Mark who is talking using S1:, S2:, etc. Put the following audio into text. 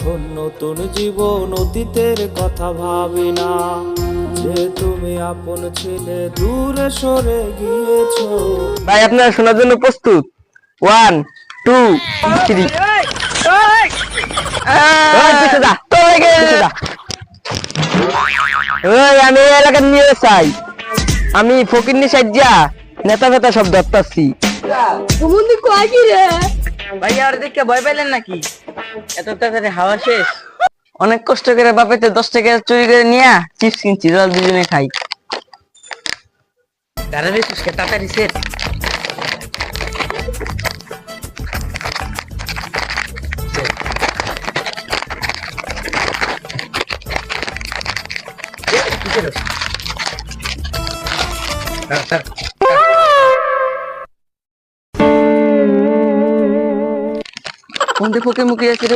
S1: এখন নতুন জীবন, অতীতের কথা ভাবি না। যে তুমি আপন ছেলে দূরে সরে গিয়েছো।
S2: ভাই আপনারা শোনার জন্য প্রস্তুত? 1 2 3। আমি এই এলাকার নিয়ে চাই, আমি ফকিরনি সাজ্জা নেতা ফেতা সব ধরতাছি।
S3: তুমি কয় কি রে?
S2: ভাই আর দেখে ভয় পাইলেন নাকি? এত তাড়াতাড়ি হাওয়া শেষ। অনেক কষ্ট করে বাপেতে 10 টাকা চুরি করে নিয়া চিপস কিনছি, চল দুজনে খাই। গাড়ি সুস্কে তাড়াতাড়ি সেট। কোন ফকির মুখে আছে রে?